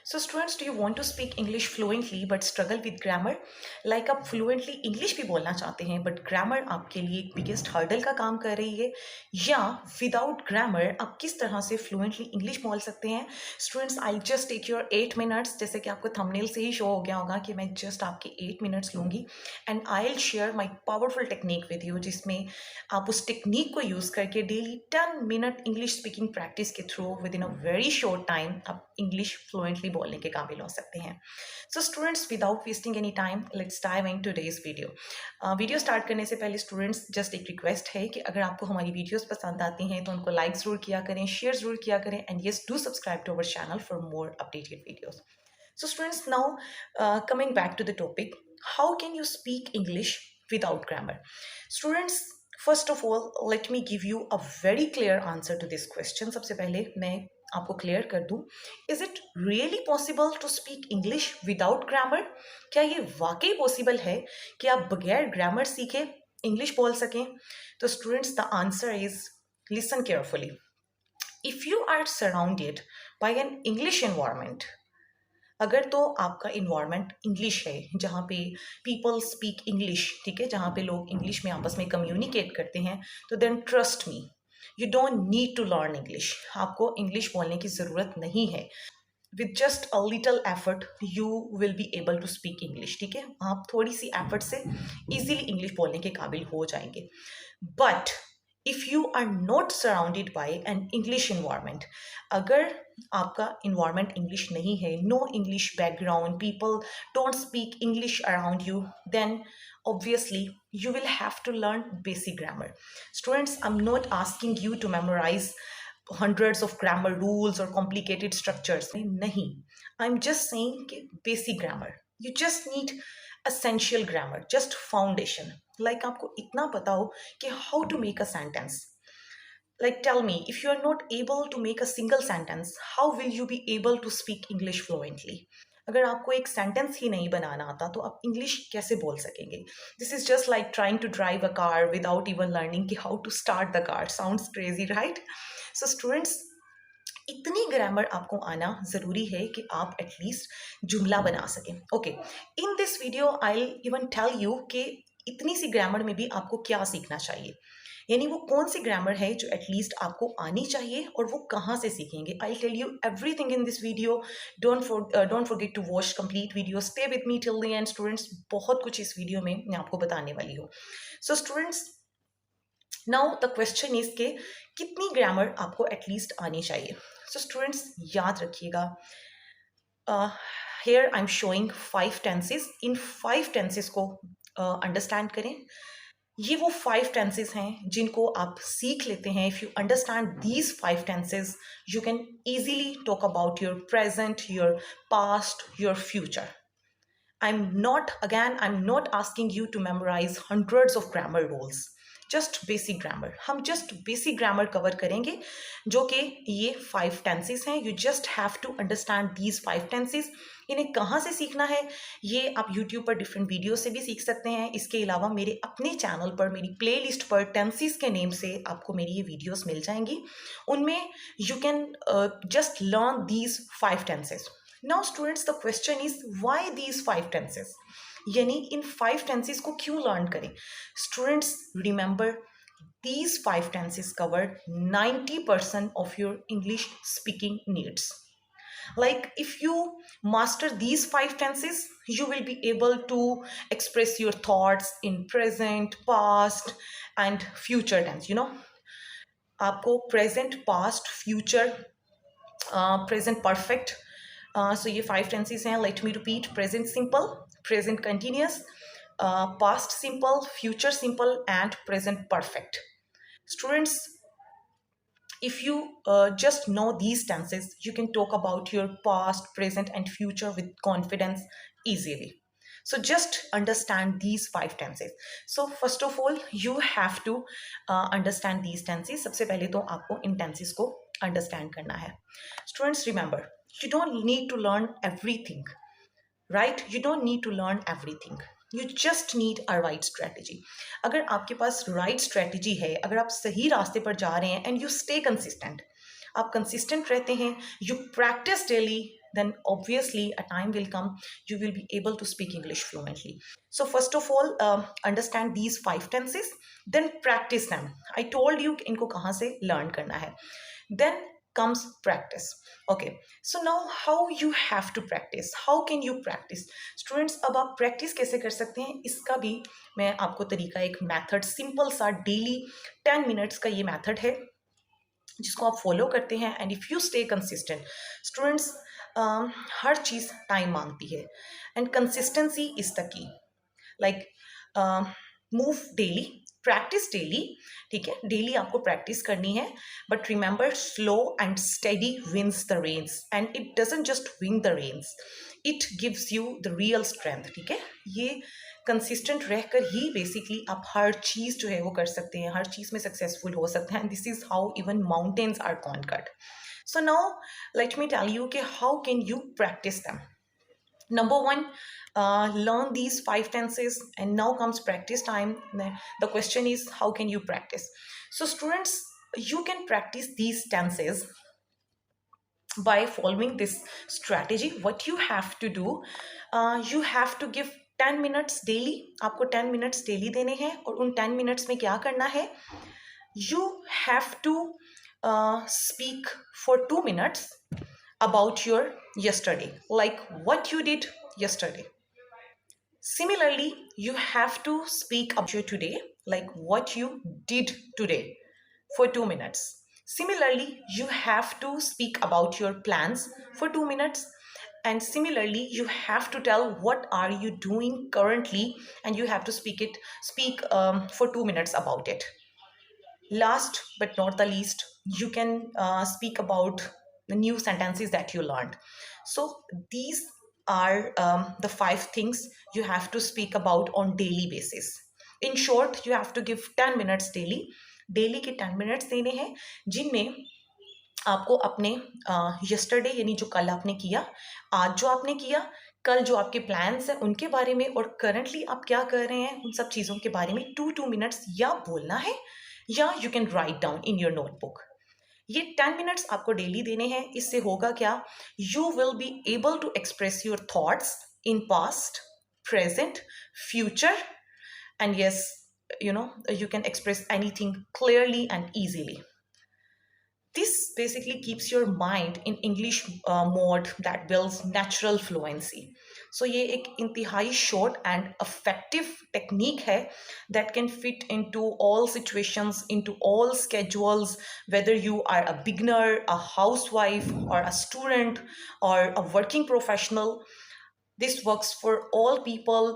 So students, do you want to speak English fluently but struggle with grammar? Like आप fluently English भी बोलना चाहते हैं but grammar आपके लिए एक biggest hurdle का काम कर रही है, या without grammar आप किस तरह से fluently English बोल सकते हैं? Students, I'll just take your 8 minutes, जैसे कि आपको thumbnail से ही show हो गया होगा कि मैं just आपके 8 minutes लूँगी and I'll share my powerful technique with you, जिसमें आप उस टेक्निक को यूज़ करके daily 10 minute English speaking practice के through with in a very short time आप इंग्लिश फ्लुएंटली बोलने के काबिल हो सकते हैं. So students, without wasting any time, let's dive in today's video. Video start करने से पहले स्टूडेंट्स, जस्ट एक रिक्वेस्ट है कि अगर आपको हमारी वीडियोस पसंद आती हैं तो उनको लाइक ज़रूर किया करें, शेयर ज़रूर किया करें, and yes, do subscribe to our channel for more updated videos. So students, now coming back to the topic, how can you speak English without grammar? Students, first of all, let me give you a very clear answer to this question. सबसे पहले मैं आपको clear कर दूं, is it really possible to speak English without grammar? क्या ये वाकई possible है कि आप बगैर ग्रामर सीखे इंग्लिश बोल सकें? तो students, the answer is, listen carefully. If you are surrounded by an English environment, अगर तो आपका इन्वायरमेंट इंग्लिश है जहाँ पे पीपल स्पीक इंग्लिश, ठीक है, जहाँ पे लोग इंग्लिश में आपस में कम्युनिकेट करते हैं, तो then trust me, you don't need to learn English. आपको इंग्लिश बोलने की ज़रूरत नहीं है. With just a little effort you will be able to speak English. ठीक है, आप थोड़ी सी एफर्ट से इजीली इंग्लिश बोलने के काबिल हो जाएंगे. But if you are not surrounded by an English environment, अगर आपका इन्वायरमेंट इंग्लिश नहीं है, no English background, people don't speak English around you, then obviously you will have to learn basic grammar. Students, I'm not asking you to memorize hundreds of grammar rules or complicated structures. Nahi, I'm just saying basic grammar. You just need essential grammar, just foundation. Like आपको इतना पता हो कि how to make a sentence. Like tell me, if you are not able to make a single sentence, how will you be able to speak English fluently? अगर आपको एक sentence ही नहीं बनाना आता तो आप इंग्लिश कैसे बोल सकेंगे? This is just like trying to drive a car without even learning कि how to start the car. Sounds crazy, right? So students, इतनी ग्रामर आपको आना ज़रूरी है कि आप एटलीस्ट जुमला बना सकें. Okay, in this video I will even tell you कि इतनी सी ग्रामर में भी आपको क्या सीखना चाहिए, यानी वो कौन सी ग्रामर है जो एटलीस्ट आपको आनी चाहिए और वो कहाँ से सीखेंगे. I tell you everything in this video. Don't forget to watch complete video. Stay with me till the end students. बहुत कुछ इस वीडियो में मैं आपको बताने वाली हूँ. So students, now the question is के कितनी ग्रामर आपको एटलीस्ट आनी चाहिए. सो स्टूडेंट्स, याद रखिएगा, here I am showing 5 tenses. In 5 tenses को अंडरस्टैंड करें. ये वो 5 टेंसेस हैं जिनको आप सीख लेते हैं. If you understand these 5 tenses, you can easily talk about your present, your past, your future. I'm not asking you to memorize hundreds of grammar rules. Just basic grammar. हम just basic grammar cover करेंगे, जो कि ये 5 tenses हैं. You just have to understand these 5 tenses. इन्हें कहाँ से सीखना है, ये आप YouTube पर डिफरेंट वीडियो से भी सीख सकते हैं. इसके अलावा मेरे अपने चैनल पर, मेरी प्लेलिस्ट पर टेंसेस के नेम से आपको मेरी ये वीडियोस मिल जाएंगी. उनमें you can just learn these 5 tenses. Now students, the question is why these 5 tenses? यानी इन 5 tenses को क्यों learn करें? Students, remember, these 5 tenses cover 90% of your English speaking needs. Like if you master these 5 tenses, you will be able to express your thoughts in present, past and future tense. You know, आपको present, past, future, present perfect. So ये 5 tenses हैं. Let me repeat: present simple, present continuous, past simple, future simple and present perfect. Students, if you just know these tenses, you can talk about your past, present and future with confidence easily. So just understand these 5 tenses. So first of all, you have to understand these tenses. सबसे पहले तो आपको इन tenses को understand करना है. Students, remember, you don't need to learn everything, right? You don't need to learn everything. You just need a right strategy. अगर आपके पास right strategy है, अगर आप सही रास्ते पर जा रहे हैं and you stay consistent, आप consistent रहते हैं, you practice daily, then obviously a time will come you will be able to speak English fluently. So first of all, understand these 5 tenses, then practice them. I told you इनको कहाँ से learn करना है. Then comes practice. Okay, so now how you have to practice, how can you practice? Students, अब आप practice कैसे कर सकते हैं इसका भी मैं आपको तरीका, एक method simple सा daily 10 minutes का ये method है जिसको आप फॉलो करते हैं. And if you stay consistent students, हर चीज़ टाइम मांगती है and consistency is the key. Like move daily, practice daily. ठीक है, डेली आपको प्रैक्टिस करनी है, but remember slow and steady wins the reins. And it doesn't just win the reins, it gives you the real strength. ठीक है, ये consistent रहकर ही basically आप हर चीज़ जो है वो कर सकते हैं, हर चीज़ में सक्सेसफुल हो सकते हैं. And this is how even mountains are conquered. So now let me tell you कि how can you practice them. Number one, learn these 5 tenses, and now comes practice time. The question is, how can you practice? So students, you can practice these tenses by following this strategy. What you have to do, you have to give 10 minutes daily. आपको 10 minutes daily देने हैं, और उन 10 minutes में क्या करना है? You have to speak for 2 minutes about your yesterday, like what you did yesterday. Similarly, you have to speak about your today, like what you did today, for 2 minutes. Similarly, you have to speak about your plans for 2 minutes. And similarly, you have to tell what are you doing currently, and you have to speak for 2 minutes about it. Last but not the least, you can speak about the new sentences that you learned. So these are the 5 things you have to speak about on daily basis. In short, you have to give 10 minutes daily. Daily के 10 minutes देने हैं जिनमें आपको अपने yesterday यानी जो कल आपने किया, आज जो आपने किया, कल जो आपके प्लान्स हैं उनके बारे में, और करंटली आप क्या कर रहे हैं उन सब चीज़ों के बारे में 2 minutes या बोलना है, या you can write down in your notebook. ये 10 मिनट्स आपको डेली देने हैं. इससे होगा क्या? You will be able to express your thoughts in past, present, future, and yes, you can express anything clearly and easily. This basically keeps your mind in English mode that builds natural fluency. So ये एक इंतहाई short and effective technique है that can fit into all situations, into all schedules, whether you are a beginner, a housewife, or a student, or a working professional. This works for all people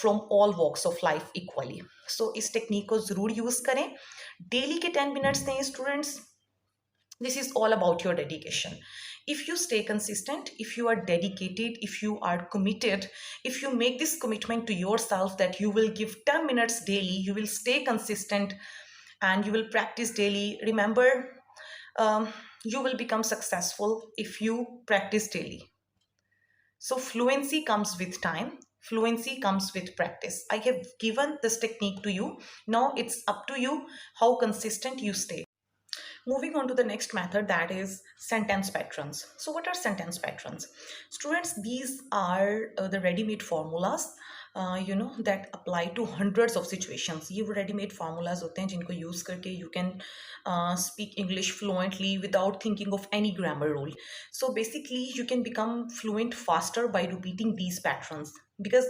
from all walks of life equally. So इस technique को ज़रूर use करें. Daily के 10 minutes दें students. This is all about your dedication. If you stay consistent, if you are dedicated, if you are committed, if you make this commitment to yourself that you will give 10 minutes daily, you will stay consistent and you will practice daily. Remember, you will become successful if you practice daily. So fluency comes with time. Fluency comes with practice. I have given this technique to you. Now it's up to you how consistent you stay. Moving on to the next method, that is sentence patterns. So what are sentence patterns? Students, these are the ready-made formulas that apply to hundreds of situations. ये वो ready-made formulas होते हैं जिनको use करके you can speak English fluently without thinking of any grammar rule. So basically you can become fluent faster by repeating these patterns, because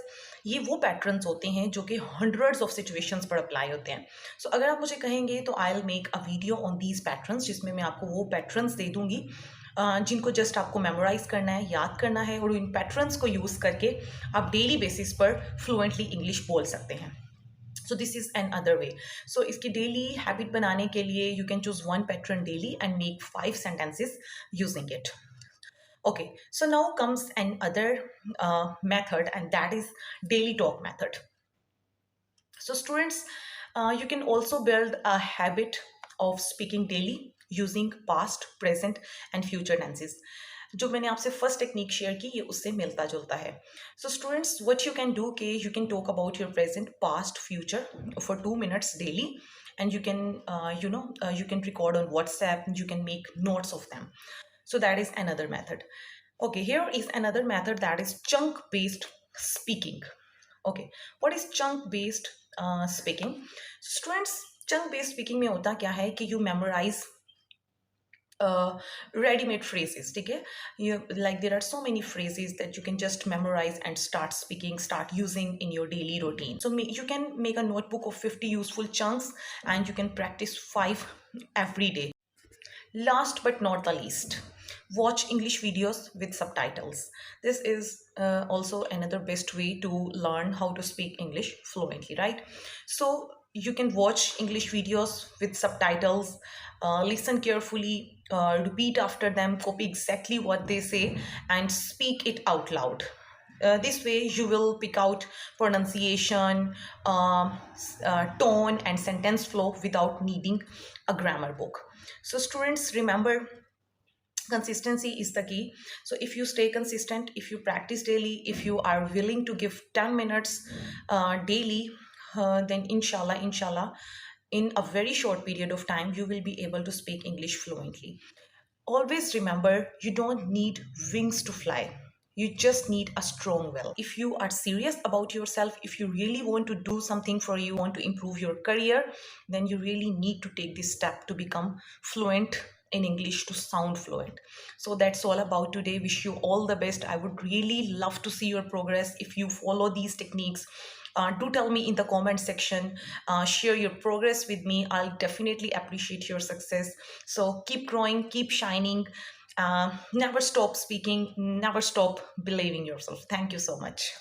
ये वो patterns होते हैं जो कि हंड्रेड्स ऑफ सिचुएशंस पर अप्लाई होते हैं. सो अगर आप मुझे कहेंगे तो I will make a video on these patterns, जिसमें मैं आपको वो पैटर्न्स दे दूंगी जिनको जस्ट आपको मेमोराइज करना है, याद करना है, और इन पैटर्न्स को यूज़ करके आप डेली बेसिस पर फ्लुएंटली इंग्लिश बोल सकते हैं. So this is another way. So इसकी डेली हैबिट बनाने के लिए you can choose 1 pattern daily and make 5 sentences using it. Okay, so now comes another method, and that is daily talk method. So students, you can also build a habit of speaking daily using past, present and future tenses. जो मैंने आपसे first technique share की ये उससे मिलता जुलता है. So students, what you can do कि you can talk about your present, past, future for 2 minutes daily, and you can you can record on WhatsApp, you can make notes of them. So that is another method. Okay, here is another method, that is chunk based speaking. Okay, what is chunk based speaking? Students, chunk based speaking में होता क्या है कि you memorize ready-made phrases. ठीक है, you like there are so many phrases that you can just memorize and start speaking, start using in your daily routine. So you can make a notebook of 50 useful chunks and you can practice 5 every day. Last but not the least, watch English videos with subtitles. This is also another best way to learn how to speak English fluently, right? So you can watch English videos with subtitles, listen carefully, repeat after them, copy exactly what they say, and speak it out loud. This way you will pick out pronunciation, tone and sentence flow without needing a grammar book. So students, remember, consistency is the key. So if you stay consistent, if you practice daily, if you are willing to give 10 minutes daily, then inshallah, in a very short period of time you will be able to speak English fluently. Always remember, you don't need wings to fly. You just need a strong will. If you are serious about yourself, if you really want to do something for you, want to improve your career, then you really need to take this step to become fluent in English, to sound fluent. So that's all about today. Wish you all the best. I would really love to see your progress if you follow these techniques. Do tell me in the comment section, share your progress with me. I'll definitely appreciate your success. So keep growing, keep shining, never stop speaking, never stop believing yourself. Thank you so much.